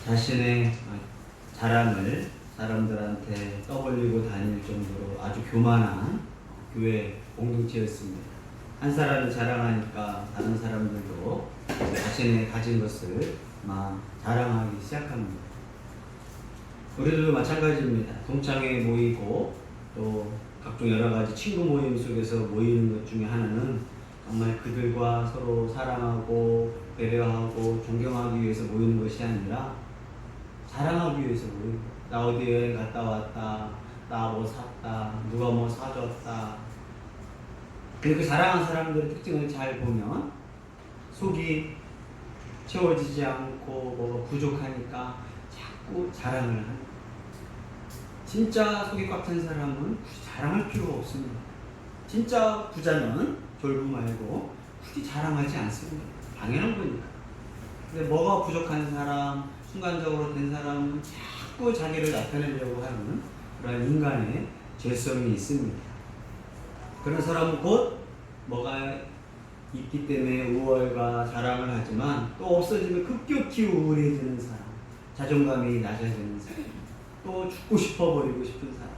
자신의 자랑을 사람들한테 떠벌리고 다닐 정도로 아주 교만한 교회 공동체였습니다. 한 사람이 자랑하니까 다른 사람들도 자신의 가진 것을 막 자랑하기 시작합니다. 우리들도 마찬가지입니다. 동창회 모이고 또 각종 여러 가지 친구 모임 속에서 모이는 것 중에 하나는 정말 그들과 서로 사랑하고 배려하고 존경하기 위해서 모이는 것이 아니라 자랑하기 위해서 모이고, 나 어디 여행 갔다 왔다, 나 뭐 샀다, 누가 뭐 사줬다. 그 자랑한 사람들의 특징을 잘 보면 속이 채워지지 않고 뭐가 부족하니까 자꾸 자랑을 합니다. 진짜 속이 꽉 찬 사람은 굳이 자랑할 필요가 없습니다. 진짜 부자는 졸부 말고 굳이 자랑하지 않습니다. 당연한 거니까. 근데 뭐가 부족한 사람, 순간적으로 된 사람은 자꾸 자기를 나타내려고 하는 그런 인간의 죄성이 있습니다. 그런 사람은 곧 뭐가 있기 때문에 우월과 자랑을 하지만 또 없어지면 급격히 우울해지는 사람, 자존감이 낮아지는 사람, 또 죽고 싶어 버리고 싶은 사람,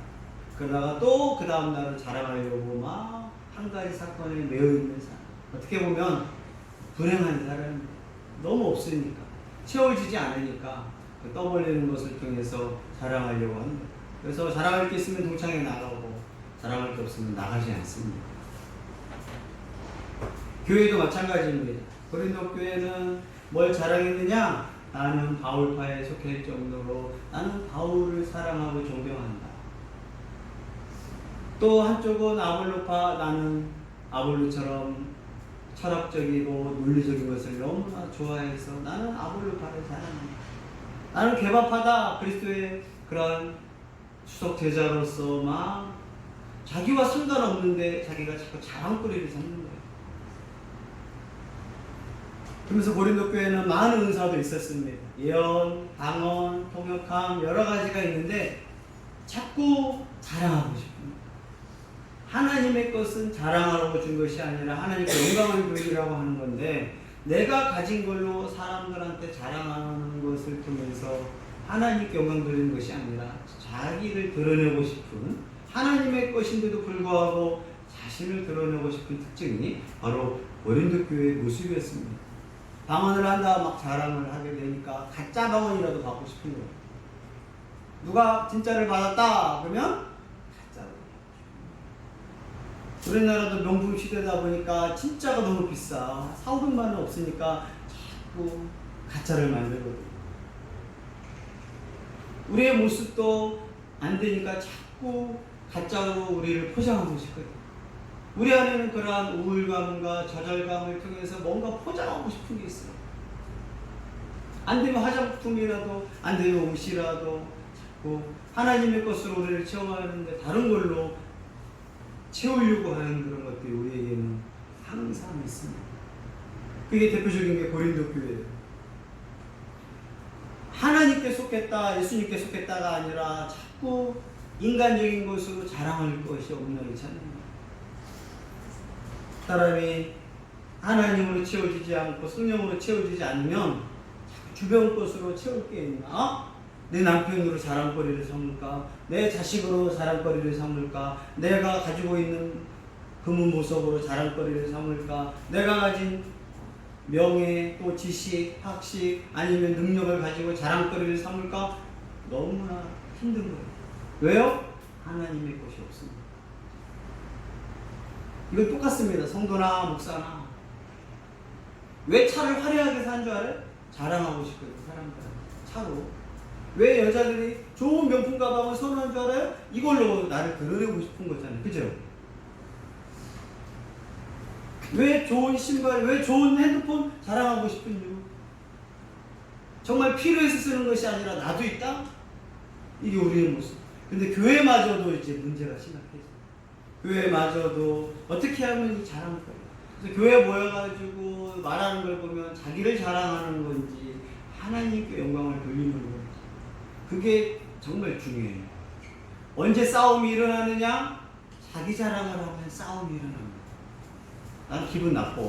그러다가 또 그 다음날은 자랑하려고 막 한 가지 사건에 매여 있는 사람, 어떻게 보면 불행한 사람입니다. 너무 없으니까, 채워지지 않으니까 그 떠벌리는 것을 통해서 자랑하려고 합니다. 그래서 자랑할 게 있으면 동창회 나가고 자랑할 게 없으면 나가지 않습니다. 교회도 마찬가지입니다. 고린도 교회는 뭘 자랑했느냐? 나는 바울파에 속할 정도로 나는 바울을 사랑하고 존경한다. 또 한쪽은 아볼로파, 나는 아볼로처럼 철학적이고 논리적인 것을 너무나 좋아해서 나는 아볼로파를 사랑한다. 나는 개바파다. 그리스도의 그런 수석 제자로서 막 자기와 상관없는데 자기가 자꾸 자랑거리를 삼는 거예요. 그러면서 고린도 교회는 많은 은사도 있었습니다. 예언, 방언, 통역함 여러 가지가 있는데 자꾸 자랑하고 싶습니다. 하나님의 것은 자랑하라고 준 것이 아니라 하나님께 영광을 돌리라고 하는 건데, 내가 가진 걸로 사람들한테 자랑하는 것을 통해서 하나님께 영광 돌리는 것이 아니라 자기를 드러내고 싶은, 하나님의 것인데도 불구하고 자신을 드러내고 싶은 특징이 바로 고린도 교회의 모습이었습니다. 방언을 한다 막 자랑을 하게 되니까 가짜 방언이라도 받고 싶은 거예요. 누가 진짜를 받았다 그러면 가짜로. 우리나라도 명품 시대다 보니까 진짜가 너무 비싸. 4,500만 원 없으니까 자꾸 가짜를 만들거든요. 우리의 모습도 안 되니까 자꾸 가짜로 우리를 포장하고 싶거든요. 우리 안에는 그러한 우울감과 좌절감을 통해서 뭔가 포장하고 싶은 게 있어요. 안 되면 화장품이라도, 안 되면 옷이라도 자꾸 하나님의 것으로 우리를 채워하는데 다른 걸로 채우려고 하는 그런 것들이 우리에게는 항상 있습니다. 그게 대표적인 게 고린도 교회예요. 하나님께 속했다, 예수님께 속했다가 아니라 자꾸 인간적인 것으로 자랑할 것이 엉망이 찾는 거예요. 사람이 하나님으로 채워지지 않고 성령으로 채워지지 않으면 주변 것으로 채울 게 있나? 내 남편으로 자랑거리를 삼을까? 내 자식으로 자랑거리를 삼을까? 내가 가지고 있는 금은보석으로 자랑거리를 삼을까? 내가 가진 명예, 또 지식, 학식, 아니면 능력을 가지고 자랑거리를 삼을까? 너무나 힘든 거예요. 왜요? 하나님의 것이 없습니다. 이건 똑같습니다. 성도나 목사나. 왜 차를 화려하게 산 줄 알아요? 자랑하고 싶거든요, 사람들은. 차로. 왜 여자들이 좋은 명품 가방을 선호한 줄 알아요? 이걸로 나를 드러내고 싶은 거잖아요. 그죠? 왜 좋은 신발, 왜 좋은 핸드폰 자랑하고 싶은 이유? 정말 필요해서 쓰는 것이 아니라 나도 있다? 이게 우리의 모습. 근데 교회마저도 이제 문제가 심각해져. 교회마저도 어떻게 하면 이 자랑거리. 그래서 교회 모여가지고 말하는 걸 보면 자기를 자랑하는 건지 하나님께 영광을 돌리는 건지, 그게 정말 중요해요. 언제 싸움이 일어나느냐? 자기 자랑을 하면 싸움이 일어납니다. 난 기분 나빠.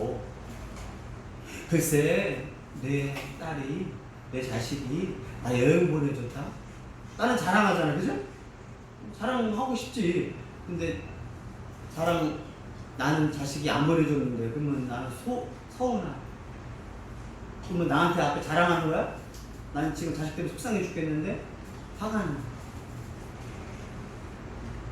글쎄 내 딸이 내 자식이 나 여행 보내줬다. 나는 자랑하잖아, 그죠? 자랑하고 싶지. 근데 나는 자식이 안 보내줬는데 그러면 나는 서운하다. 그러면 나한테 앞에 자랑하는 거야? 난 지금 자식 때문에 속상해 죽겠는데 화가 나.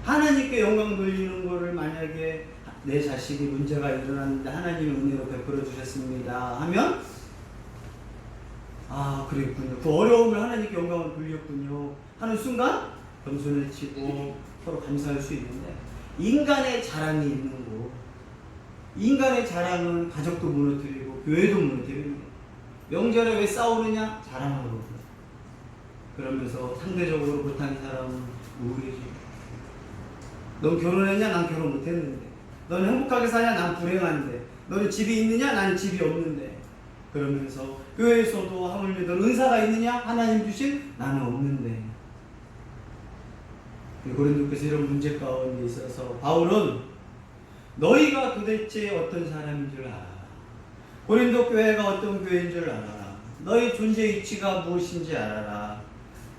하나님께 영광 돌리는 거를 만약에 내 자식이 문제가 일어났는데 하나님의 은혜로 베풀어 주셨습니다 하면 아 그랬군요. 그 어려움을 하나님께 영광을 돌렸군요 하는 순간 겸손을 치고 서로 감사할 수 있는데 인간의 자랑이 있는 거 인간의 자랑은 가족도 무너뜨리고 교회도 무너뜨리는 거예요. 명절에 왜 싸우느냐? 자랑하고 그러면서 상대적으로 못한 사람은 우울해지고 넌 결혼했냐? 난 결혼 못했는데 너는 행복하게 사냐? 난 불행한데 너는 집이 있느냐? 나는 집이 없는데 그러면서 교회에서도 하물며 너는 은사가 있느냐? 하나님 주신? 나는 없는데 고린도께서 이런 문제 가운데 있어서 바울은 너희가 도대체 어떤 사람인 줄 알아. 고린도 교회가 어떤 교회인 줄 알아라. 너희 존재 이치가 무엇인지 알아라.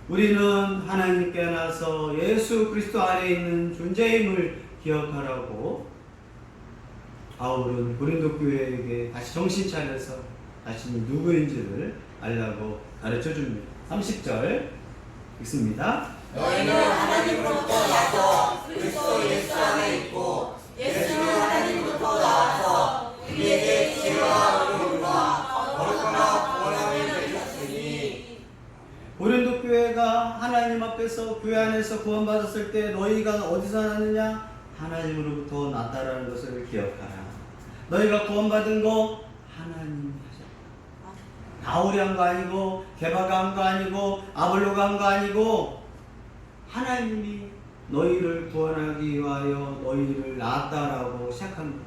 우리는 하나님께 나서 예수 그리스도 안에 있는 존재임을 기억하라고 바울은 고린도 교회에게 다시 정신 차려서 자신이 누구인지를 알라고 가르쳐 줍니다. 30절 읽습니다. 너희는 하나님으로부터 나서 그리스도 예수 안에 있고 예수는 하나님으로부터 나와서 우리에게 지혜와 의로움과 거룩함과 구원함을 주셨으니 고린도 교회가 하나님 앞에서 교회 안에서 구원받았을 때 너희가 어디서 났느냐? 하나님으로부터 났다라는 것을 기억하라. 너희가 구원받은 거 하나님이 하셨다. 바울이 한 거 아니고 게바가 한 거 아니고 아볼로가 한 거 아니고 하나님이 너희를 구원하기 위하여 너희를 낳았다라고 시작한 거.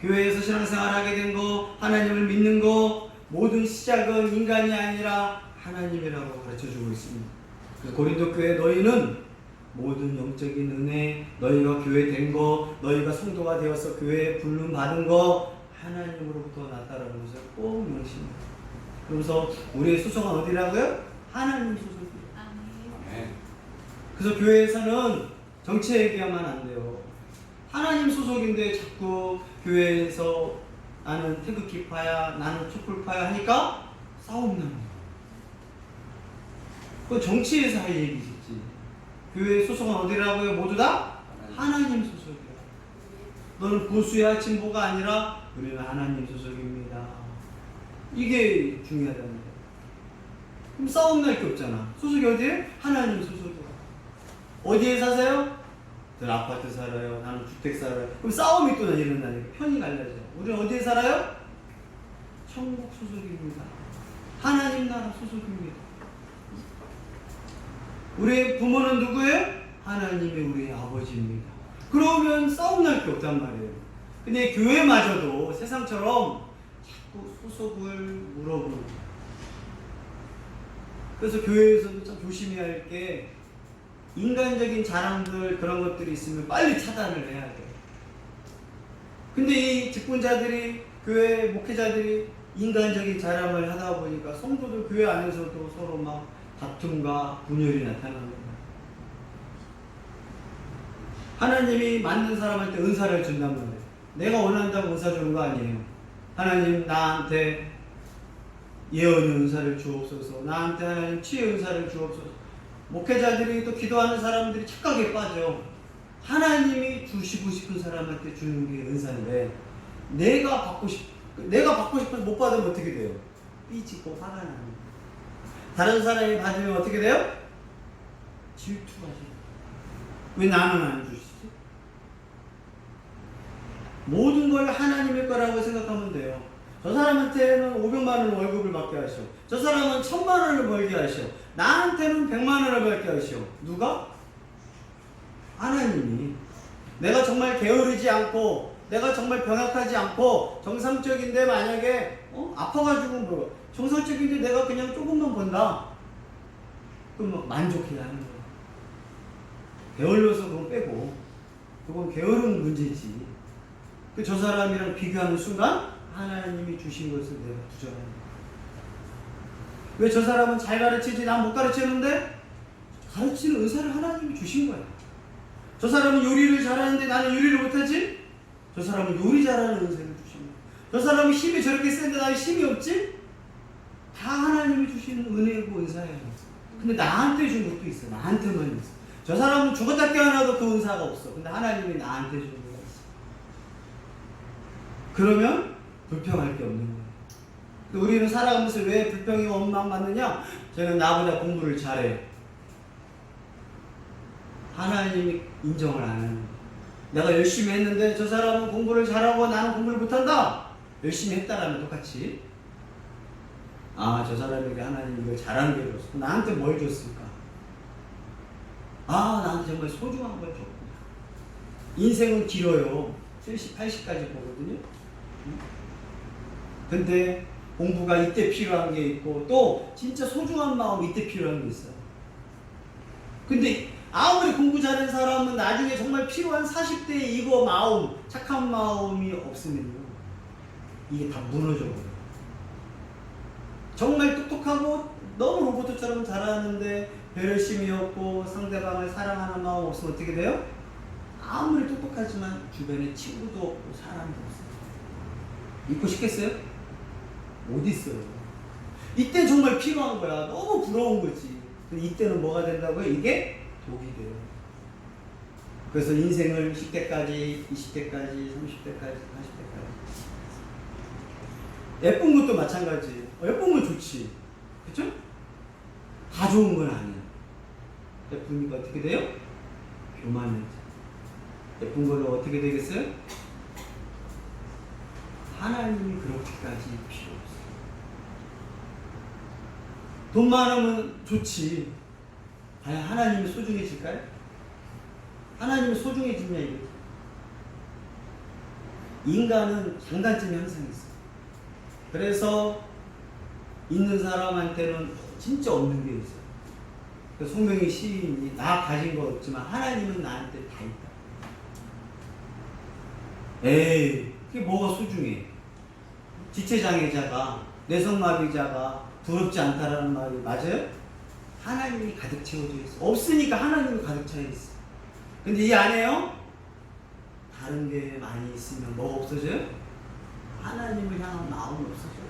교회에서 신앙생활하게 된 거, 하나님을 믿는 거 모든 시작은 인간이 아니라 하나님이라고 가르쳐주고 있습니다. 고린도 교회 너희는 모든 영적인 은혜, 너희가 교회 된 거, 너희가 성도가 되어서 교회에 부름 받은 거 하나님으로부터 났다라는 것을 꼭 명심해요. 그러면서 우리의 소속은 어디라고요? 하나님 소속이에요. 그래서 교회에서는 정치 얘기하면 안 돼요. 하나님 소속인데 자꾸 교회에서 나는 태극기파야, 나는 촛불파야 하니까 싸움 나는 거예요. 그건 정치에서 할 얘기겠지. 교회 소속은 어디라고요? 모두 다 하나님 소속이야. 너는 보수야, 진보가 아니라 우리는 하나님 소속입니다. 이게 중요하다는 거예요. 그럼 싸움 날 게 없잖아. 소속이 어디에? 하나님 소속이야. 어디에 사세요? 저는 아파트 살아요. 나는 주택 살아요. 그럼 싸움이 또 일어나니까 편이 갈라져요. 우리는 어디에 살아요? 천국 소속입니다. 하나님 나라 소속입니다. 우리의 부모는 누구예요? 하나님이 우리의 아버지입니다. 그러면 싸움 날 게 없단 말이에요. 근데 교회마저도 세상처럼 자꾸 소속을 물어보는 거예요. 그래서 교회에서도 참 조심해야 할 게 인간적인 자랑들 그런 것들이 있으면 빨리 차단을 해야 돼요. 근데 이 직분자들이 교회 목회자들이 인간적인 자랑을 하다 보니까 성도들 교회 안에서도 서로 막 다툼과 분열이 나타나는 거예요. 하나님이 맞는 사람한테 은사를 준단 말이에요. 내가 원한다고 은사 주는 거 아니에요. 하나님 나한테 예언의 은사를 주옵소서. 나한테 하나님 치유의 은사를 주옵소서. 목회자들이 또 기도하는 사람들이 착각에 빠져. 하나님이 주시고 싶은 사람한테 주는 게 은사인데 내가 받고 싶어서 못 받으면 어떻게 돼요? 삐지고 화가 나는 거예요. 다른 사람이 받으면 어떻게 돼요? 질투하죠. 왜 나는 안 주시지? 모든 걸 하나님의 거라고 생각하면 돼요. 저 사람한테는 500만 원 월급을 받게 하셔. 저 사람은 1000만 원을 벌게 하셔. 나한테는 100만 원을 벌게 하셔. 누가? 하나님이. 내가 정말 게으르지 않고 내가 정말 병약하지 않고 정상적인데 만약에 아파가지고 뭐 정상적인데 내가 그냥 조금만 번다. 그럼 만족해야 하는 거야. 게을러서 그건 빼고 그건 게으른 문제지. 저 사람이랑 비교하는 순간 하나님이 주신 것을 내가 부정하는 거야. 왜 저 사람은 잘 가르치지 난 못 가르치는데? 가르치는 은사를 하나님이 주신 거야. 저 사람은 요리를 잘하는데 나는 요리를 못하지? 저 사람은 요리 잘하는 은사를 주신 거야. 저 사람은 힘이 저렇게 센데 나는 힘이 없지? 다 하나님이 주신 은혜고 은사예요. 근데 나한테 준 것도 있어. 나한테만 있어. 저 사람은 죽었다 깨어나도 그 은사가 없어. 근데 하나님이 나한테 준 거가 있어. 그러면 불평할 게 없는 거야. 우리는 살아가면서 왜 불평이 원망받느냐? 저는 나보다 공부를 잘해. 하나님이 인정을 안 하는 거야. 내가 열심히 했는데 저 사람은 공부를 잘하고 나는 공부를 못한다. 열심히 했다라면 똑같이. 아, 저 사람에게 하나님이 이걸 잘하는 게 줬어. 나한테 뭘 줬을까? 아, 나한테 정말 소중한 걸 줬구나. 인생은 길어요. 70, 80까지 보거든요. 근데 공부가 이때 필요한 게 있고 또 진짜 소중한 마음 이때 필요한 게 있어요. 근데 아무리 공부 잘하는 사람은 나중에 정말 필요한 40대에 이거 마음, 착한 마음이 없으면요, 이게 다 무너져버려요. 정말 똑똑하고 너무 로봇처럼 잘하는데 배려심이 없고 상대방을 사랑하는 마음 없으면 어떻게 돼요? 아무리 똑똑하지만 주변에 친구도 없고 사람도 없어요. 있고 싶겠어요? 못 있어요. 이때 정말 필요한 거야. 너무 부러운 거지. 근데 이때는 뭐가 된다고요? 이게 독이 돼요. 그래서 인생을 10대까지, 20대까지, 30대까지, 40대까지. 예쁜 것도 마찬가지예요. 예쁜 건 좋지. 그쵸? 다 좋은 건 아니에요. 예쁘니까 어떻게 돼요? 교만해져. 예쁜 걸로 어떻게 되겠어요? 하나님이 그렇게까지 필요 없어요. 돈 많으면 좋지. 과연 하나님이 소중해질까요? 하나님이 소중해지냐 이거지. 인간은 장단점이 항상 있어요. 그래서 있는 사람한테는 진짜 없는 게 있어요. 그래서 송명희 시인이 나 가진 거 없지만 하나님은 나한테 다 있다. 에이, 그게 뭐가 소중해? 지체장애자가, 뇌성마비자가 부럽지 않다라는 말이 맞아요? 하나님이 가득 채워져 있어. 없으니까 하나님이 가득 차 있어. 근데 이 안에요? 다른 게 많이 있으면 뭐가 없어져요? 하나님을 향한 마음이 없어져요.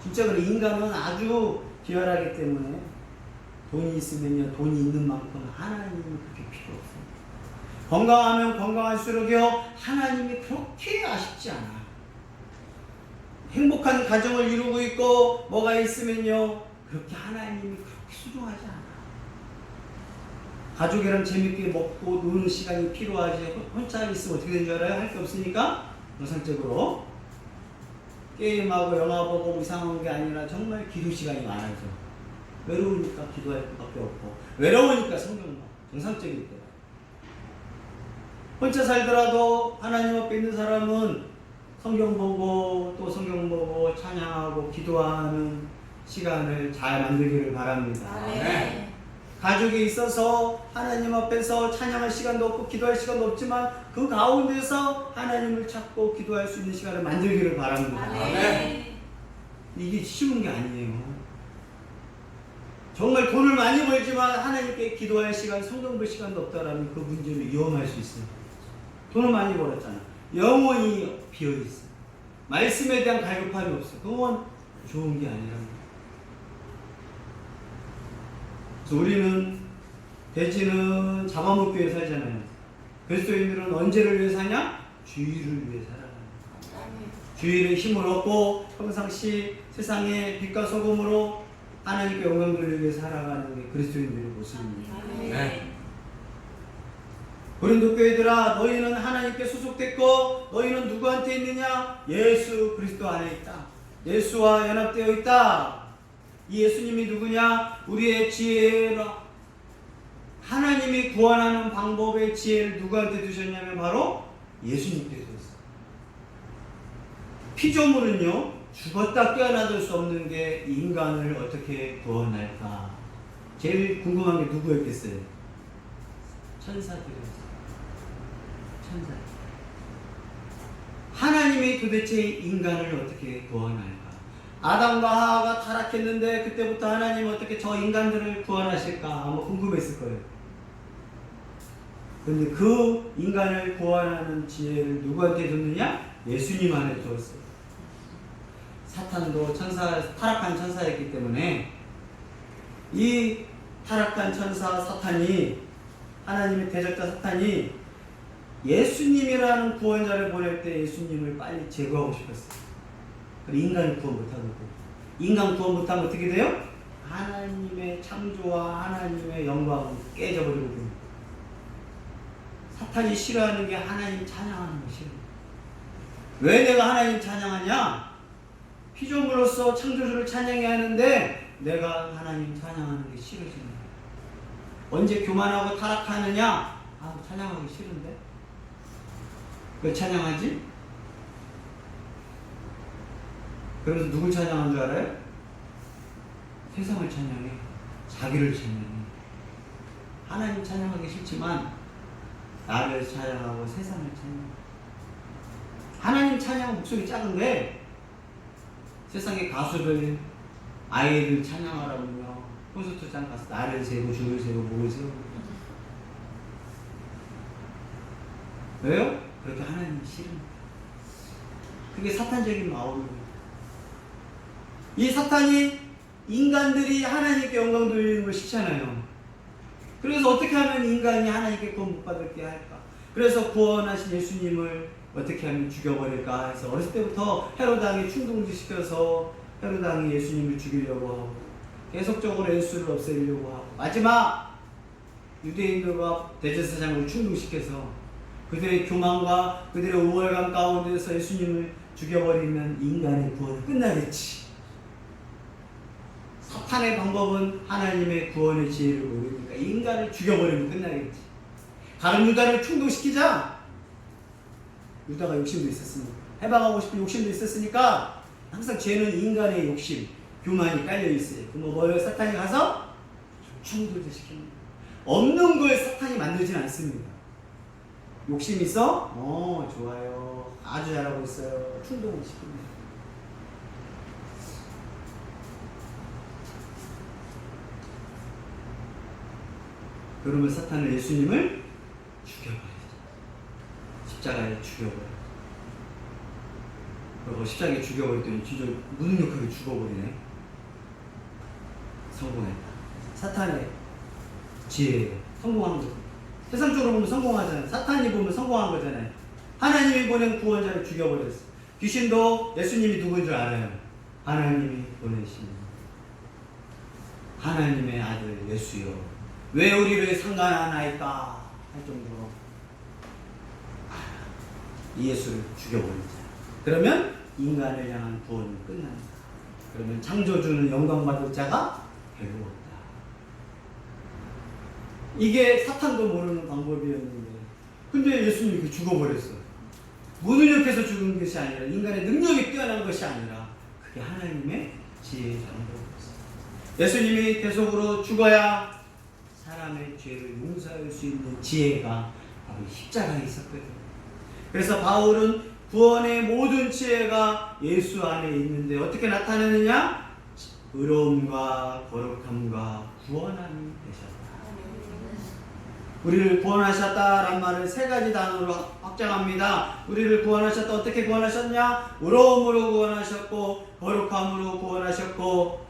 진짜 그래. 인간은 아주 비열하기 때문에 돈이 있으면요, 돈이 있는 만큼 하나님이 그렇게 필요 없어요. 건강하면 건강할수록요, 하나님이 그렇게 아쉽지 않아. 행복한 가정을 이루고 있고 뭐가 있으면요, 그렇게 하나님이 그렇게 소중하지 않아. 가족이랑 재밌게 먹고 노는 시간이 필요하지. 혼자 있으면 어떻게 되는 줄 알아요? 할 게 없으니까 정상적으로 게임하고 영화 보고 이상한 게 아니라 정말 기도 시간이 많아져. 외로우니까 기도할 것밖에 없고, 외로우니까 성경 봐. 정상적일 때. 혼자 살더라도 하나님 앞에 있는 사람은 성경 보고 또 성경 보고 찬양하고 기도하는 시간을 잘 만들기를 바랍니다. 네. 가족이 있어서 하나님 앞에서 찬양할 시간도 없고 기도할 시간도 없지만 그 가운데서 하나님을 찾고 기도할 수 있는 시간을 만들기를 바랍니다. 네. 이게 쉬운 게 아니에요. 정말 돈을 많이 벌지만 하나님께 기도할 시간, 성경 볼 시간도 없다라면 그 문제는 위험할 수 있어요. 돈을 많이 벌었잖아. 영혼이 비어있어. 말씀에 대한 갈급함이 없어. 그건 좋은 게 아니라. 그래서 우리는 돼지는 잡아먹기 위해 살잖아요. 그리스도인들은 언제를 위해 사냐? 주의를 위해 살아가는 거예요. 주의를 힘을 얻고 평상시 세상의 빛과 소금으로 하나님께 영광 돌리기 위해 살아가는 게 그리스도인들의 모습입니다. 네. 고린도 교회들아, 너희는 하나님께 소속됐고 너희는 누구한테 있느냐? 예수 그리스도 안에 있다. 예수와 연합되어 있다. 이 예수님이 누구냐? 우리의 지혜라. 하나님이 구원하는 방법의 지혜를 누구한테 두셨냐면 바로 예수님께 두셨어요. 피조물은요, 죽었다 깨어나들 수 없는 게 인간을 어떻게 구원할까? 제일 궁금한 게 누구였겠어요? 천사들이었어요. 천사. 하나님이 도대체 인간을 어떻게 구원할까? 아담과 하와가 타락했는데 그때부터 하나님 어떻게 저 인간들을 구원하실까 아마 궁금했을 거예요. 그런데 그 인간을 구원하는 지혜를 누구한테 줬느냐? 예수님한테 줬어요. 사탄도 타락한 천사였기 때문에 이 타락한 천사 사탄이, 하나님의 대적자 사탄이 예수님이라는 구원자를 보낼 때 예수님을 빨리 제거하고 싶었어요. 그리고 인간을 구원 못하고, 인간 구원 못하면 어떻게 돼요? 하나님의 창조와 하나님의 영광은 깨져버리고 됩니다. 사탄이 싫어하는 게 하나님 찬양하는 것이에요. 왜 내가 하나님 찬양하냐? 피조물로서 창조주를 찬양해야 하는데 내가 하나님 찬양하는 게 싫어집니다. 언제 교만하고 타락하느냐? 찬양하기 싫은데? 왜 찬양하지? 그래서 누굴 찬양한 줄 알아요? 세상을 찬양해. 자기를 찬양해. 하나님 찬양하기 싫지만 나를 찬양하고 세상을 찬양해. 하나님 찬양 목소리 작은데 세상의 가수들 아이를 찬양하라면요 콘서트장 가서 나를 세고 줄을 세고 목을 세우고. 왜요? 그렇게 하나님이 싫은. 그게 사탄적인 마음입니다. 이 사탄이 인간들이 하나님께 영광 돌리는 걸 싫잖아요. 그래서 어떻게 하면 인간이 하나님께 구원 못 받게 할까? 그래서 구원하신 예수님을 어떻게 하면 죽여버릴까 해서 어렸을 때부터 헤로당이 충동시켜서 헤로당이 예수님을 죽이려고 하고 계속적으로 예수를 없애려고 하고 마지막 유대인들과 대제사장을 충동시켜서 그들의 교만과 그들의 우월감 가운데서 예수님을 죽여버리면 인간의 구원은 끝나겠지. 사탄의 방법은 하나님의 구원의 지혜를 모르니까 인간을 죽여버리면 끝나겠지. 다른 유다를 충동시키자. 유다가 욕심도 있었으니까, 해방하고 싶은 욕심도 있었으니까 항상 죄는 인간의 욕심, 교만이 깔려있어요. 그럼 뭐예요? 사탄이 가서 충돌을 시킵니다. 없는 걸 사탄이 만들진 않습니다. 욕심 있어? 좋아요. 아주 잘하고 있어요. 충동을 시킵니다. 그러면 사탄은 예수님을 죽여버리죠. 십자가에 죽여버려요. 그리고 십자가에 죽여버렸더니 진짜 무능력하게 죽어버리네. 성공했다. 사탄의 지혜에 성공한 거죠. 세상적으로 보면 성공하잖아요. 사탄이 보면 성공한 거잖아요. 하나님이 보낸 구원자를 죽여버렸어. 귀신도 예수님이 누구인 줄 알아요. 하나님이 보내신 하나님의 아들 예수요. 왜 우리를 상관하나이까 할 정도로 이 예수를 죽여버리자. 그러면 인간을 향한 구원은 끝난다. 그러면 창조주는 영광받을 자가 괴로웠다. 이게 사탄도 모르는 방법이었는데 근데 예수님이 그 죽어버렸어. 무능력해서 죽은 것이 아니라 인간의 능력이 뛰어난 것이 아니라 그게 하나님의 지혜의 방법이었어요. 예수님이 계속으로 죽어야 사람의 죄를 용서할 수 있는 지혜가 바로 십자가에 있었거든요. 그래서 바울은 구원의 모든 지혜가 예수 안에 있는데 어떻게 나타나느냐? 의로움과 거룩함과 구원함이 되셨다. 우리를 구원하셨다란 말을 세 가지 단어로 확장합니다. 우리를 구원하셨다. 어떻게 구원하셨냐? 의로움으로 구원하셨고 거룩함으로 구원하셨고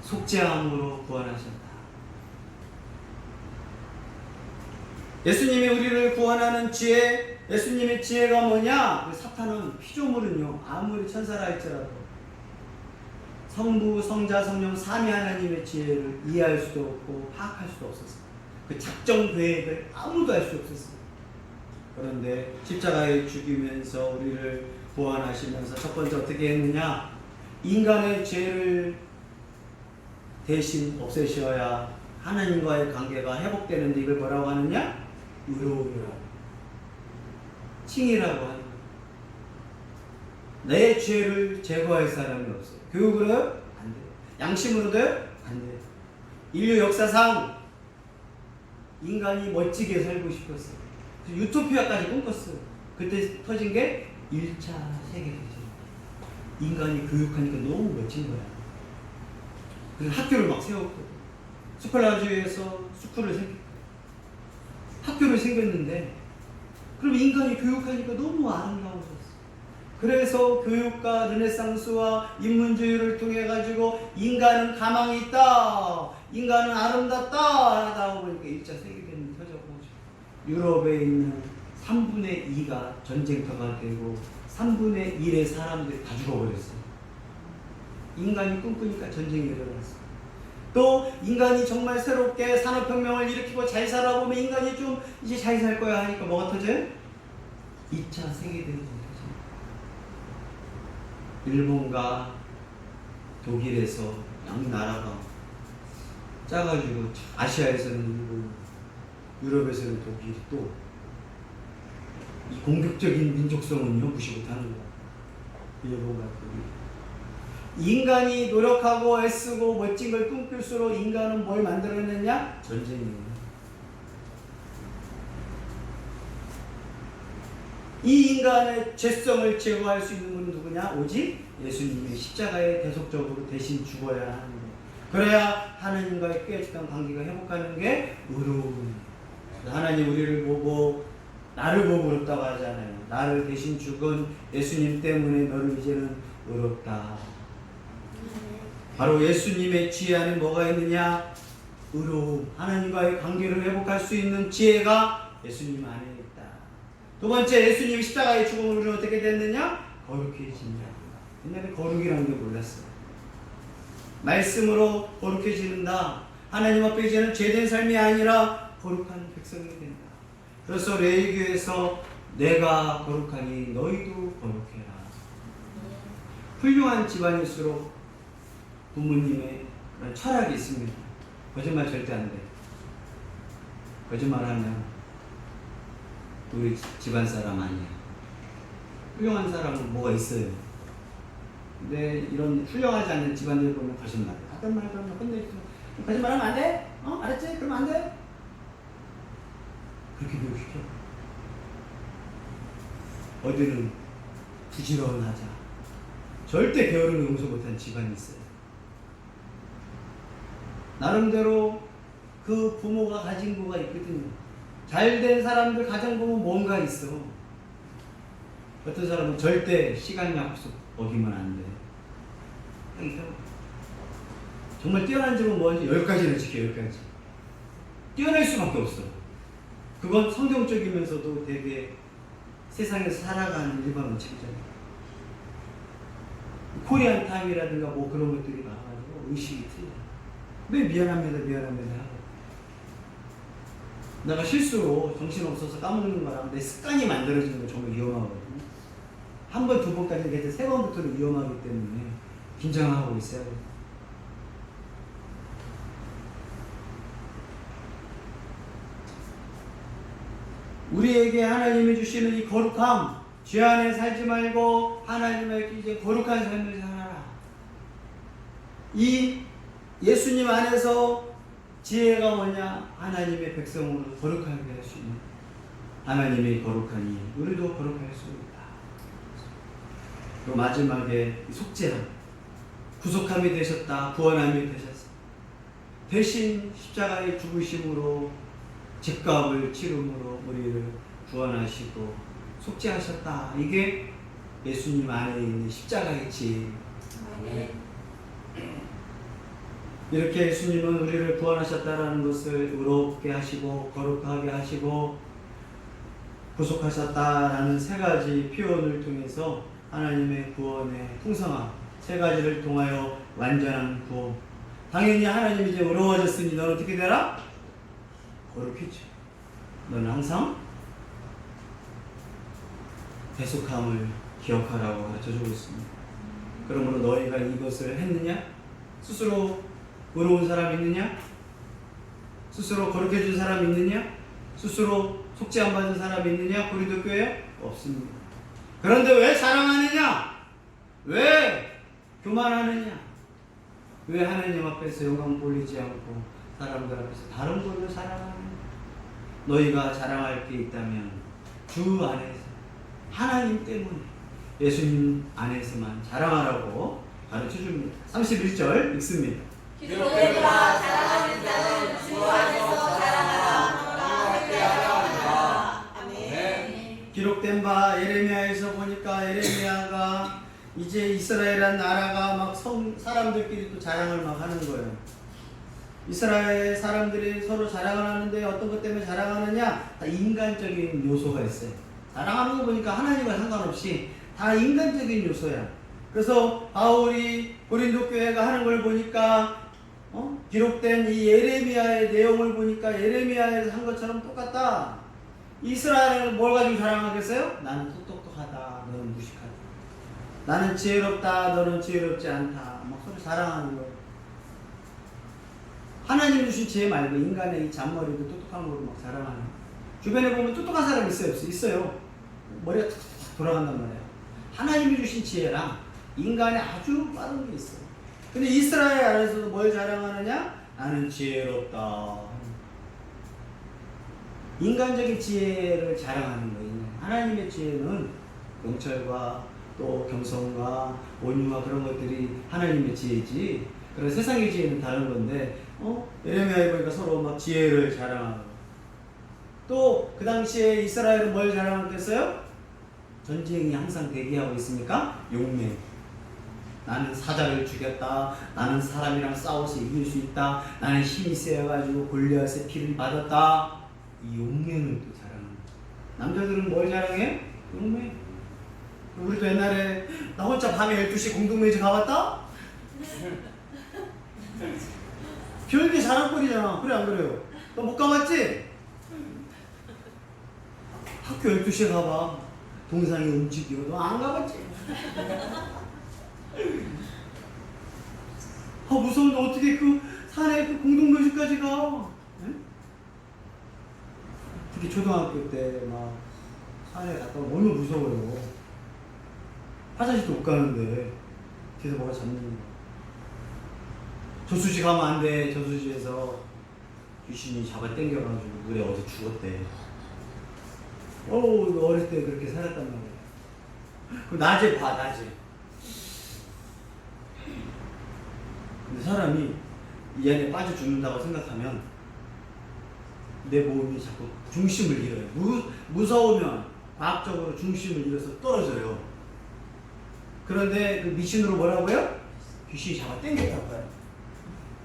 속죄함으로 구원하셨다. 예수님이 우리를 구원하는 지혜, 예수님의 지혜가 뭐냐? 사탄은 피조물은요 아무리 천사라 할지라도 성부, 성자, 성령 삼위 하나님의 지혜를 이해할 수도 없고 파악할 수도 없었어요. 그 작정 계획을 아무도 알 수 없었어요. 그런데 십자가에 죽이면서 우리를 구원하시면서 첫 번째 어떻게 했느냐? 인간의 죄를 대신 없애셔야 하나님과의 관계가 회복되는데 이걸 뭐라고 하느냐? 의로움이라고, 칭이라고 하는 거예요. 내 죄를 제거할 사람이 없어요. 교육으로 안 돼요. 양심으로도 안 돼요. 인류 역사상 인간이 멋지게 살고 싶었어요. 유토피아까지 꿈꿨어요. 그때 터진 게 1차 세계대전. 인간이 교육하니까 너무 멋진 거야. 그래서 학교를 막 세웠고, 스콜라주에서 스쿨을 생겼고, 학교를 생겼는데, 그럼 인간이 교육하니까 너무 아름다워졌어. 그래서 교육과 르네상스와 인문주의를 통해 가지고 인간은 가망이 있다, 인간은 아름답다 하다 보니까 1차 세계대전이 터졌고, 유럽에 있는 3분의 2가 전쟁터가 되고 3분의 1의 사람들이 다 죽어버렸어요. 인간이 꿈꾸니까 전쟁이 일어났어. 또 인간이 정말 새롭게 산업혁명을 일으키고 잘 살아보면 인간이 좀 이제 잘 살 거야 하니까 뭐가 터져요? 2차 세계대전이 터져요. 일본과 독일에서 양 나라가 짜가지고, 아시아에서는 일본, 유럽에서는 독일이 또 이 공격적인 민족성은요 무시 못하는 거야. 일본과 독일. 인간이 노력하고 애쓰고 멋진 걸 꿈꿀수록 인간은 뭘 만들어냈냐? 전쟁이에요. 이 인간의 죄성을 제거할 수 있는 분은 누구냐? 오직 예수님이 십자가에 계속적으로 대신 죽어야 하는 거예요. 그래야 하나님과의 깨어졌던 관계가 회복하는 게 의로움이에요. 하나님 우리를 보고 나를 보고 의롭다고 하잖아요. 나를 대신 죽은 예수님 때문에 너를 이제는 의롭다. 바로 예수님의 지혜 안에 뭐가 있느냐? 의로움. 하나님과의 관계를 회복할 수 있는 지혜가 예수님 안에 있다. 두 번째, 예수님이 십자가의 죽음으로 우리는 어떻게 됐느냐? 거룩해진다. 옛날에 거룩이라는 게 몰랐어요. 말씀으로 거룩해지는다. 하나님 앞에 이제는 죄된 삶이 아니라 거룩한 백성이 된다. 그래서 레위기에서 내가 거룩하니 너희도 거룩해라. 훌륭한 집안일수록 부모님의 그런 철학이 있습니다. 거짓말 절대 안 돼. 거짓말하면 우리 집안 사람 아니야. 훌륭한 사람은 뭐가 있어요. 근데 이런 훌륭하지 않는 집안들 보면 거짓말. 하던 말 그러면 혼내주고 거짓말하면 안 돼? 알았지? 그러면 안 돼? 그렇게 교육시켜. 어디는 부지런하자. 절대 게으름을 용서 못한 집안이 있어요. 나름대로 그 부모가 가진 거가 있거든요. 잘된 사람들 가정 보면 뭔가 있어. 어떤 사람은 절대 시간 약속 어기면 안 돼. 정말 뛰어난 집은 뭐지? 10가지를 지켜, 10가지. 뛰어날 수밖에 없어. 그건 성경적이면서도 되게 세상에서 살아가는 일반 원칙이잖아요. 코리안 타임이라든가 뭐 그런 것들이 나와가지고 의식이 틀려. 왜 미안합니다 하고. 내가 실수로 정신없어서 까먹는 거랑 내 습관이 만들어지는 거 정말 위험하거든요. 한 번, 두 번까지 되게 세 번부터는 위험하기 때문에 긴장하고 있어야 돼요. 우리에게 하나님이 주시는 이 거룩함, 죄 안에 살지 말고 하나님의 이제 거룩한 삶을 살아라. 이 예수님 안에서 지혜가 뭐냐? 하나님의 백성으로 거룩하게 할 수 있는. 하나님이 거룩하니 우리도 거룩할 수 있다. 또 마지막에 속죄함, 구속함이 되셨다, 구원함이 되셨다. 대신 십자가의 죽으심으로 집값을 치름으로 우리를 구원하시고 속죄하셨다. 이게 예수님 안에 있는 십자가의 지혜. 이렇게 예수님은 우리를 구원하셨다라는 것을 의롭게 하시고 거룩하게 하시고 구속하셨다라는 세 가지 표현을 통해서 하나님의 구원의 풍성함, 세 가지를 통하여 완전한 구원. 당연히 하나님이 이제 의로워졌으니 너는 어떻게 되라? 거룩해져. 너는 항상 대속함을 기억하라고 가르쳐주고 있습니다. 그러므로 너희가 이것을 했느냐? 스스로 의로운 사람 있느냐? 스스로 거룩해진 사람 있느냐? 스스로 속죄 안 받은 사람 있느냐? 고린도 교회에 없습니다. 그런데 왜 자랑하느냐? 왜 교만하느냐? 왜 하나님 앞에서 영광 돌리지 않고 사람들 앞에서 다른 걸로 자랑하느냐? 너희가 자랑할 게 있다면 주 안에서 하나님 때문에 예수님 안에서만 자랑하라고 가르쳐 줍니다. 31절 읽습니다. 기록되리라. 자랑하는 자는 주 안에서 자랑하라. 함께하라 하니라. 아멘. 기록된 바 예레미야에서 보니까 예레미야가 이제 이스라엘이란 나라가 막 사람들끼리 또 자랑을 막 하는 거예요. 이스라엘 사람들이 서로 자랑을 하는데 어떤 것 때문에 자랑하느냐? 다 인간적인 요소가 있어요. 자랑하는 거 보니까 하나님과 상관없이 다 인간적인 요소야. 그래서 바울이 고린도 교회가 하는 걸 보니까 기록된 이 예레미야의 내용을 보니까 예레미야에서 한 것처럼 똑같다. 이스라엘은 뭘 가지고 자랑하겠어요? 나는 똑똑하다. 너는 무식하다. 나는 지혜롭다. 너는 지혜롭지 않다. 막 서로 자랑하는 거예요. 하나님 주신 지혜 말고 인간의 이 잔머리도 똑똑한 걸로 막 자랑하는. 주변에 보면 똑똑한 사람 있어요? 없어요? 있어요. 머리가 툭툭 돌아간단 말이에요. 하나님이 주신 지혜랑 인간의 아주 빠른 게 있어요. 근데 이스라엘 안에서도 뭘 자랑하느냐? 나는 지혜롭다. 인간적인 지혜를 자랑하는 거예요. 하나님의 지혜는 명철과 또 겸손과 온유와 그런 것들이 하나님의 지혜지. 그래서 세상의 지혜는 다른 건데, 예레미야에 보니까 서로 막 지혜를 자랑하고. 또 그 당시에 이스라엘은 뭘 자랑하겠어요? 전쟁이 항상 대기하고 있으니까 용맹. 나는 사자를 죽였다. 나는 사람이랑 싸워서 이길 수 있다. 나는 힘이 세어가지고 골리앗의 피를 받았다. 이 용맹을 또 자랑합니다. 남자들은 뭘 자랑해? 용맹. 우리도 옛날에 나 혼자 밤에 12시 공동묘지 가봤다? 별게 자랑거리잖아. 그래 안 그래요? 너 못 가봤지? 학교 12시에 가봐. 동상이 움직여. 너 안 가봤지? 무서운데 어떻게 그 산에 그 공동묘지까지 가? 네? 특히 초등학교 때 막 산에 갔다 오면 너무 무서워요. 화장실도 못 가는데 뒤에서 뭐가 잡는 거야. 저수지 가면 안 돼. 저수지에서 귀신이 잡아 당겨가지고 물에 어디 죽었대. 어릴 때 그렇게 살았단 말이야. 그 낮에 봐, 낮에. 근데 사람이 이 안에 빠져 죽는다고 생각하면 내 몸이 자꾸 중심을 잃어요. 무서우면 과학적으로 중심을 잃어서 떨어져요. 그런데 그 미신으로 뭐라고요? 귀신이 잡아 당겼다고 해요.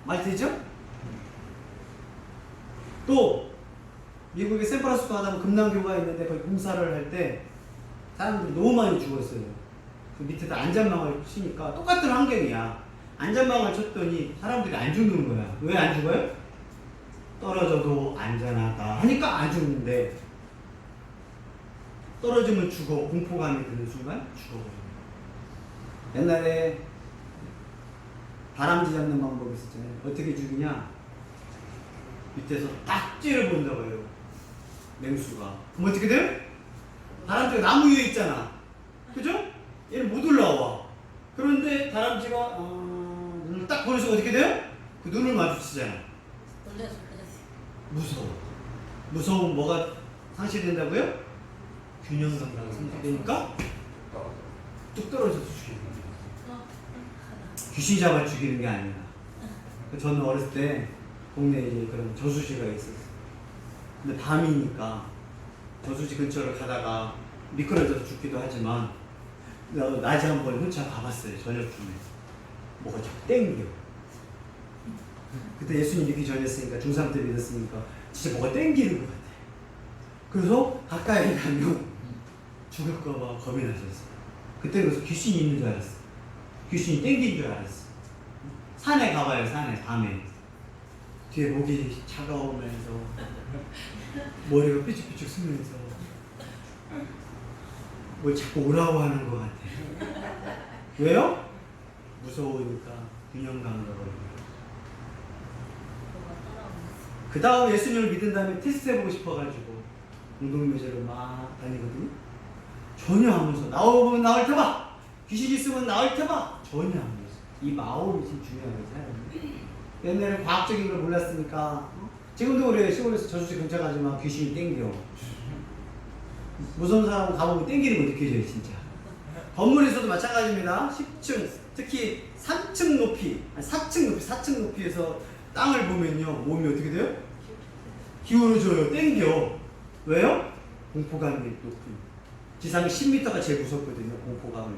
말 되죠? 또 미국의 샌프란시스코 하다 금남교가 있는데 거기 공사를 할 때 사람들이 너무 많이 죽었어요. 그 밑에다 안전망을 치니까 똑같은 환경이야. 안전망을 쳤더니 사람들이 안 죽는 거야. 왜 안 죽어요? 떨어져도 안전하다 하니까 안 죽는데 떨어지면 죽어. 공포감이 드는 순간 죽어버려. 옛날에 다람쥐 잡는 방법이 있었잖아요. 어떻게 죽이냐? 밑에서 딱 찌르본다고요. 맹수가. 그럼 어떻게 돼요? 다람쥐가 나무 위에 있잖아. 그죠? 얘는 못 올라와. 그런데 다람쥐가 눈을 딱 보는 순간 어떻게 돼요? 그 눈을 마주치잖아. 무서워. 무서우면 뭐가 상실된다고요? 균형감이 상실되니까 뚝 떨어져서 죽이는 거예요. 귀신 잡아 죽이는 게 아니라. 저는 어렸을 때 동네에 이제 그런 저수지가 있었어요. 근데 밤이니까 저수지 근처를 가다가 미끄러져서 죽기도 하지만 낮에 한번 혼자 가봤어요. 저녁쯤에. 뭐가 자꾸 땡겨. 그때 예수님 믿기 전이었으니까 중3 때 믿었으니까 진짜 뭐가 땡기는 것 같아. 그래서 가까이 가면 죽을까봐 겁이 났었어요. 그때 그래서 귀신이 있는 줄 알았어. 귀신이 땡긴 줄 알았어. 산에 가봐요. 산에 밤에. 뒤에 목이 차가우면서 머리가 삐죽삐죽 쓰면서 뭘 자꾸 오라고 하는 것 같아. 왜요? 무서우니까 균형감을 잃어버려요. 그 다음 예수님을 믿은 다음에 테스트 해보고 싶어가지고 공동묘지를 막 다니거든요. 전혀 안 무서워. 나오면 나올 테봐. 귀신 있으면 나올 테봐. 전혀 안 무서워. 이 마음이 제일 중요한 거잖아요. 옛날에 과학적인 걸 몰랐으니까 지금도 그래요. 시골에서 저수지 근처 가지만 귀신이 땡겨. 무서운 사람은 가보면 땡기는 거 느껴져요. 진짜. 건물에서도 마찬가지입니다. 10층, 특히 3층 높이, 아니 4층 높이에서 땅을 보면요, 몸이 어떻게 돼요? 기울어져요, 땡겨. 왜요? 공포감이 높은. 지상 10m가 제일 무섭거든요, 공포감이.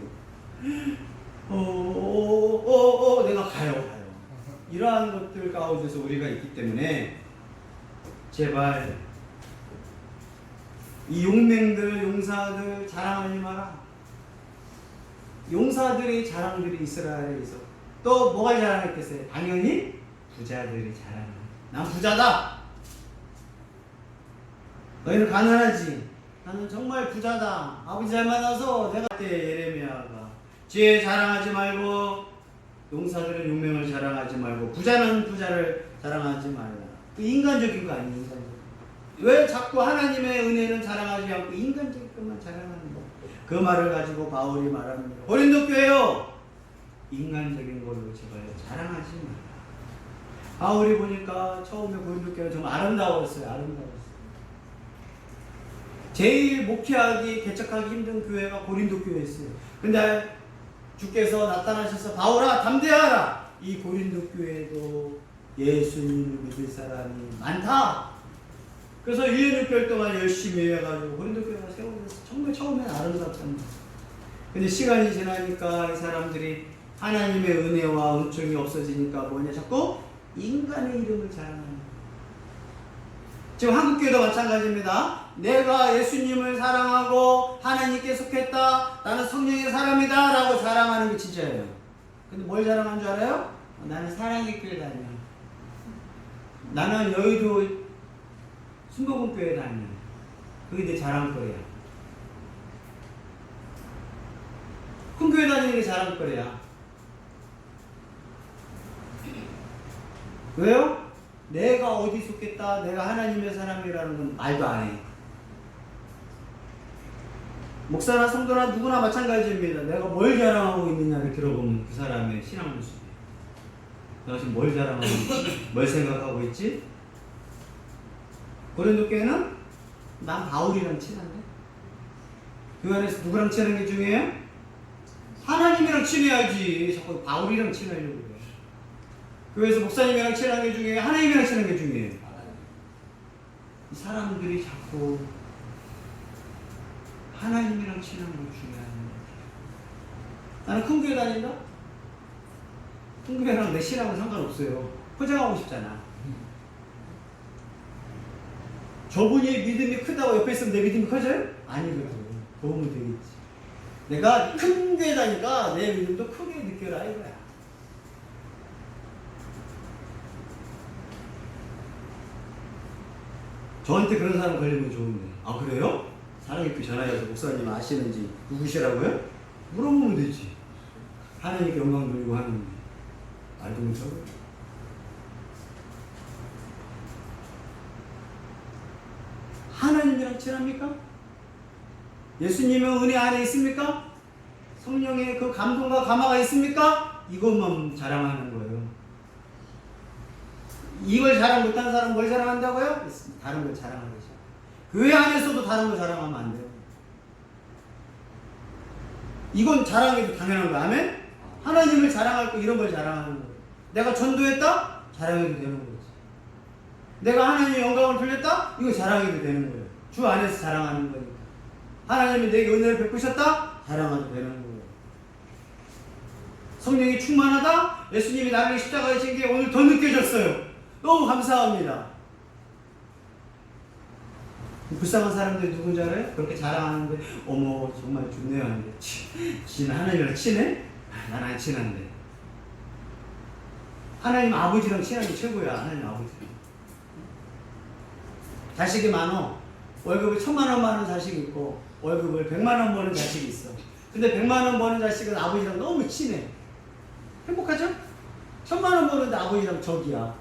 내가 가요. 이러한 것들 가운데서 우리가 있기 때문에 제발 이 용맹들, 용사들 자랑하지 마라. 용사들의 자랑들이 이스라엘에 있어. 또 뭐가 자랑했겠어요? 당연히 부자들이 자랑해. 난 부자다. 너희는 가난하지. 나는 정말 부자다. 아버지 잘 만나서 내가 그때 예레미야가 지혜 자랑하지 말고 용사들은 용맹을 자랑하지 말고 부자는 부자를 자랑하지 말라. 그 인간적인 거 아니에요. 인간적인. 왜 자꾸 하나님의 은혜는 자랑하지 않고 인간적인 것만 자랑하는 거? 그 말을 가지고 바울이 말합니다. 고린도 교회요, 인간적인 걸로 제발 자랑하지 말라. 바울이 보니까 처음에 고린도 교회가 정말 아름다웠어요. 제일 목회하기, 개척하기 힘든 교회가 고린도 교회였어요. 근데 주께서 나타나셔서 바울아 담대하라. 이 고린도 교회도 예수님을 믿을 사람이 많다. 그래서 1년 6개월 동안 열심히 해가지고 고린도 교회가 세워져서 정말 처음엔 아름답답니다. 근데 시간이 지나니까 이 사람들이 하나님의 은혜와 은총이 없어지니까 뭐냐, 자꾸 인간의 이름을 자랑하는 거예요. 지금 한국교회도 마찬가지입니다. 내가 예수님을 사랑하고 하나님께 속했다, 나는 성령의 사람이다 라고 자랑하는 게 진짜예요. 근데 뭘 자랑하는 줄 알아요? 나는 사랑의 교회 다녀, 나는 여의도 순복음교회 다녀. 그게 내 자랑거리야. 큰 교회 다니는 게 자랑거리야. 왜요? 내가 어디 속했다, 내가 하나님의 사람이라는 건 말도 안 해. 목사나 성도나 누구나 마찬가지입니다. 내가 뭘 자랑하고 있느냐를 들어보면 그 사람의 신앙 모습이에요. 내가 지금 뭘 자랑하고 있지? 뭘 생각하고 있지? 고린도 교회는 난 바울이랑 친한데? 그 안에서 누구랑 친한 게 중요해요? 하나님이랑 친해야지. 자꾸 바울이랑 친하려고 그래. 교회에서 목사님이랑 친한 게 중요해요? 하나님이랑 친한 게 중요해요? 이 사람들이 자꾸 하나님이랑 친한 걸 중요한 거야. 나는 큰 교회 다닌다? 큰 교회랑 내 신앙은 상관없어요. 포장하고 싶잖아. 저분이 믿음이 크다고 옆에 있으면 내 믿음이 커져요? 아니거든. 도움은 되겠지. 내가 큰 교회 다니까 내 믿음도 크게 느껴라 이거야. 저한테 그런 사람 걸리면 좋은데. 아 그래요? 사랑의 전화해서 목사님 아시는지 누구시라고요? 물어보면 되지. 하나님께 영광 돌리고 하는데 알도 못하고. 하나님이랑 친합니까? 예수님의 은혜 안에 있습니까? 성령의 그 감동과 감화가 있습니까? 이것만 자랑하는 거예요. 이걸 자랑 못하는 사람은 뭘 자랑한다고요? 다른 걸 자랑하는 거죠. 교회 안에서도 다른 거 자랑하면 안 돼요. 이건 자랑해도 당연한 거. 아멘? 하나님을 자랑할 거 이런 걸 자랑하는 거예요. 내가 전도했다? 자랑해도 되는 거지. 내가 하나님의 영광을 돌렸다? 이거 자랑해도 되는 거예요. 주 안에서 자랑하는 거니까. 하나님이 내게 은혜를 베푸셨다? 자랑해도 되는 거예요. 성령이 충만하다? 예수님이 나를 십자가에 진 게 오늘 더 느껴졌어요. 너무 감사합니다. 불쌍한 사람들이 누군지 알아요? 그렇게 자랑하는데 어머 정말 좋네요 하는데 지는 하나님이랑 친해? 난 안 친한데. 하나님 아버지랑 친한 게 최고야. 하나님 아버지랑. 자식이 많어. 월급을 1000만 원 버는 자식이 있고 월급을 100만 원 버는 자식이 있어. 근데 100만 원 버는 자식은 아버지랑 너무 친해. 행복하죠? 1000만 원 버는데 아버지랑 적이야.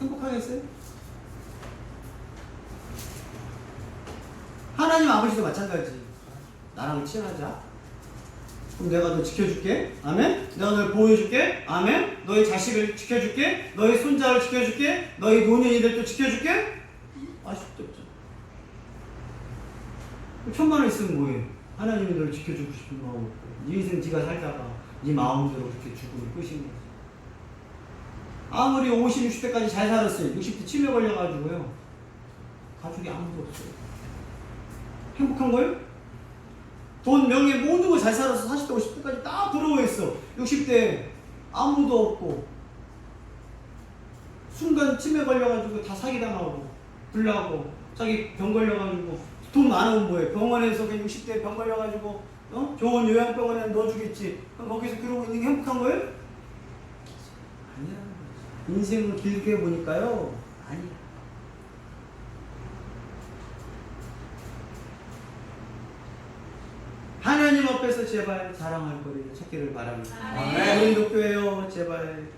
행복하겠어요? 하나님 아버지도 마찬가지. 나랑 친하자. 그럼 내가 너 지켜줄게. 아멘? 내가 널 보호해줄게. 아멘? 너의 자식을 지켜줄게. 너의 손자를 지켜줄게. 너의 노년이들도 지켜줄게. 아쉽죠. 1000만 원 있으면 뭐해? 하나님이 널 지켜주고 싶은 마음 없고 네 인생 네가 살다가 네 마음대로 그렇게 죽으면 끝인 거지. 아무리 50, 60대까지 잘 살았어요. 60대 치매 걸려가지고요. 가족이 아무도 없어요. 행복한 거예요? 돈, 명예, 모든 거 잘 살아서 40대, 50대까지 다 부러워했어. 60대 아무도 없고 순간 치매 걸려가지고 다 사기당하고 불나고 자기 병 걸려가지고 돈 많으면 뭐해. 병원에서 그냥 60대 병 걸려가지고 좋은 요양병원에 넣어주겠지. 그럼 거기서 그러고 있는 게 행복한 거예요? 아니야. 인생을 길게 보니까요. 아니야. 하나님 앞에서 제발 자랑할 거리를 찾기를 바랍니다. 우리 교회요, 제발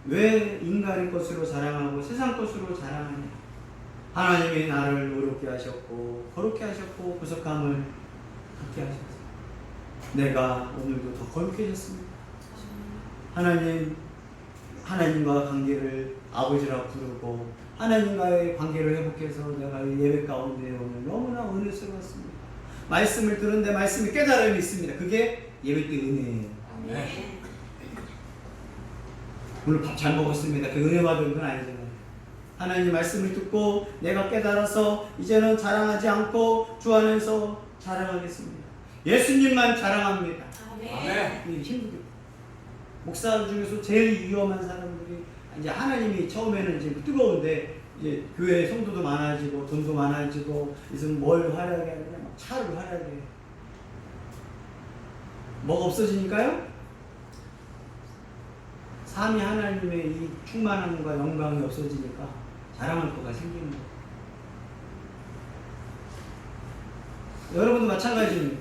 왜 인간의 것으로 자랑하고 세상 것으로 자랑하냐? 하나님이 나를 의롭게 하셨고 거룩게 하셨고 구속함을 갖게 하셨어요. 내가 오늘도 더 거룩해졌습니다. 하나님과 관계를 아버지라 부르고 하나님과의 관계를 회복해서 내가 예배 가운데 오늘 너무나 은혜스러웠습니다. 말씀을 들은데 말씀이 깨달음이 있습니다. 그게 예배 때 은혜예요. 오늘 밥 잘 먹었습니다. 그 은혜 받은 건 아니잖아요. 하나님 말씀을 듣고 내가 깨달아서 이제는 자랑하지 않고 주 안에서 자랑하겠습니다. 예수님만 자랑합니다. 힘들게. 목사 중에서 제일 위험한 사람들이 이제 하나님이 처음에는 이제 뜨거운데 이제 교회 성도도 많아지고 돈도 많아지고 이제 뭘 화려하게 하느냐 막 차를 화려하게 해요. 뭐가 없어지니까요? 삼위 하나님의 이 충만함과 영광이 없어지니까 자랑할 거가 생기는 거예요. 여러분도 마찬가지입니다.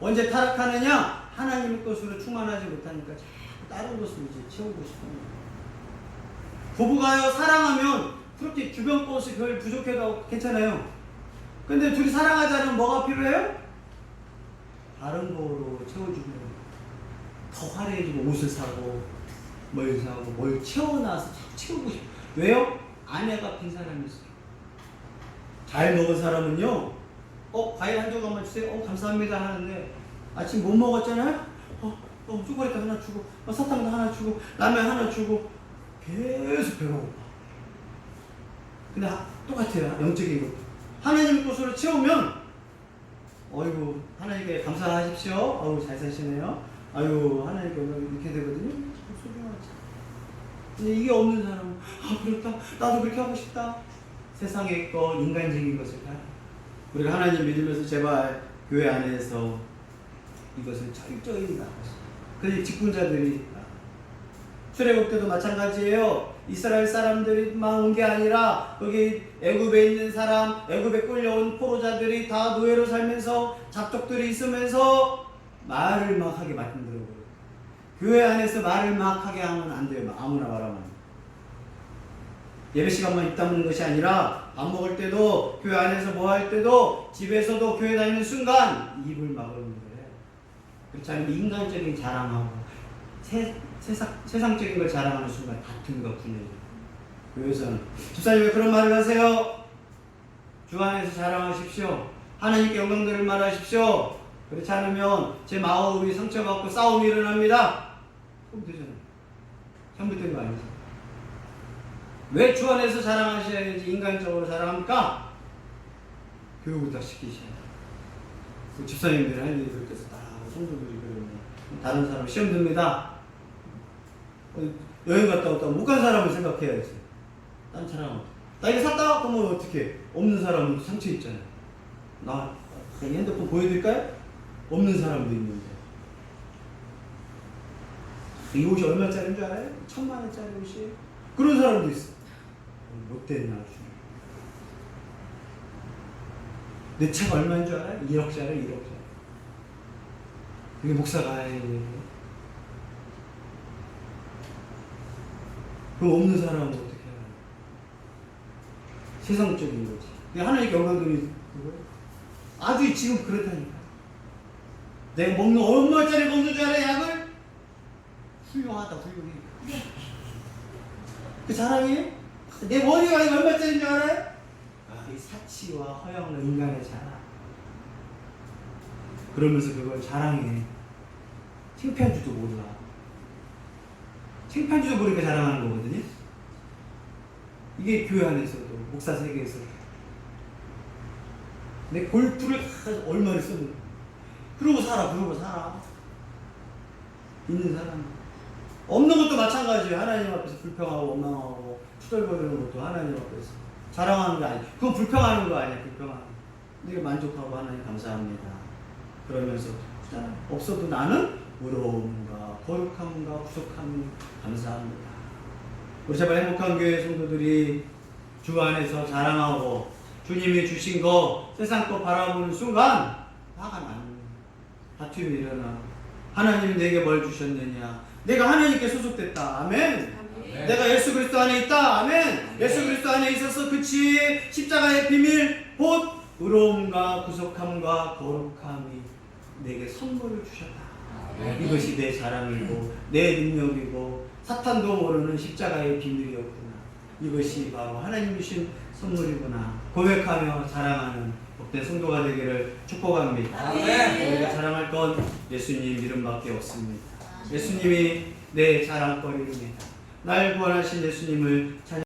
언제 타락하느냐? 하나님의 것으로 충만하지 못하니까 자꾸 다른 것으로 이제 채우고 싶은 거예요. 부부가요 사랑하면 그렇게 주변 것이 별 부족해도 괜찮아요. 근데 둘이 사랑하지 않으면 뭐가 필요해요? 다른 거로 채워주면 더 화려해지고 옷을 사고 뭘 사고 뭘 채워놔서 자꾸 채우고 싶어. 왜요? 아내가 빈 사람이 있어요. 잘 먹은 사람은요 과일 한 조각만 주세요. 감사합니다 하는데 아침 못 먹었잖아요. 초콜릿 하나 주고 사탕도 하나 주고 라면 하나 주고 계속 배가 고파. 근데 똑같아요. 영적인 것. 하나님 것으로 채우면 어이구 하나님께 감사하십시오. 어우 잘 사시네요. 아유 하나님께 이렇게 되거든요. 소중하지. 근데 이게 없는 사람은 그렇다. 나도 그렇게 하고 싶다. 세상의 것, 인간적인 것을 다. 우리가 하나님 믿으면서 제발 교회 안에서 이것을 철저히 나가시죠. 그래서 직분자들이 출애굽 때도 마찬가지예요. 이스라엘 사람들만 온 게 아니라 거기 애굽에 있는 사람, 애굽에 끌려온 포로자들이 다 노예로 살면서 잡족들이 있으면서 말을 막 하게 만들어버려요. 교회 안에서 말을 막 하게 하면 안 돼요. 아무나 말하면. 예배 시간만 입 다무는 것이 아니라 밥 먹을 때도 교회 안에서 뭐 할 때도 집에서도 교회 다니는 순간 입을 막으는 거예요. 그렇지 않으면 인간적인 자랑하고 세상적인 걸 자랑하는 순간 다툼과 분열이. 교회에서는 집사님 왜 그런 말을 하세요? 주 안에서 자랑하십시오. 하나님께 영광들을 말하십시오. 그렇지 않으면 제 마음이 상처받고 싸움이 일어납니다. 그럼 되잖아요. 잘못된 거 아니죠? 왜 주 안에서 자랑하셔야지 인간적으로 자랑합니까? 교육을 다 시키셔야 돼요. 그 집사님들이 할 일이 그렇게 해서 다 성도들이 그러면 다른 사람 시험 듭니다. 여행 갔다 왔다가 못 간 사람을 생각해야지. 딴 사람 나 이거 샀다? 그러면 어떻게? 없는 사람은 상처 있잖아요. 나 핸드폰 보여드릴까요? 없는 사람도 있는데. 이 옷이 얼마짜리인 줄 알아요? 1000만원짜리 옷이에요. 그런 사람도 있어. 못된 나중에. 내 차가 얼마인 줄 알아요? 1억짜리 1억짜리. 그게 목사가 해야 돼요. 그럼 없는 사람은 어떻게 해요? 세상적인 거지. 근데 하나님께 영광들이 그거예요. 아주 지금 그렇다니까. 내가 먹는 얼마짜리 먹는 줄 알아 약을? 훌륭하다 훌륭해. 그 자랑이에요? 내 머리가 얼마짜리인 줄 알아요? 이 사치와 허영은 인간의 자랑. 그러면서 그걸 자랑해. 창피한 줄도 몰라. 창피한 줄도 모르니까 자랑하는 거거든요. 이게 교회 안에서도, 목사 세계에서도. 내 골프를 얼마를 썼는데. 그러고 살아. 있는 사람. 없는 것도 마찬가지예요. 하나님 앞에서 불평하고 원망하고 투덜거리는 것도 하나님 앞에서 자랑하는 게 아니에요. 그건 불평하는 거 아니에요. 불평하는 거. 내가 만족하고 하나님 감사합니다. 그러면서 없어도 나는 의로움과 거룩함과 구속함 감사합니다. 우리 제발 행복한 교회 성도들이 주 안에서 자랑하고 주님이 주신 거 세상 거 바라보는 순간 화가 나는 다툼이 일어나. 하나님이 내게 뭘 주셨느냐. 내가 하나님께 소속됐다. 아멘. 아멘. 내가 예수 그리스도 안에 있다. 아멘. 예수 그리스도 안에 있어서 그치 십자가의 비밀 곧 의로움과 구속함과 거룩함이 내게 선물을 주셨다. 아멘. 이것이 내 자랑이고 내 능력이고 사탄도 모르는 십자가의 비밀이었구나. 이것이 바로 하나님 주신 선물이구나. 고백하며 자랑하는 복된 성도가 되기를 축복합니다. 아멘. 우리가 자랑할 건 예수님 이름밖에 없습니다. 예수님이 내 자랑거리입니다. 날 구원하신 예수님을 찬양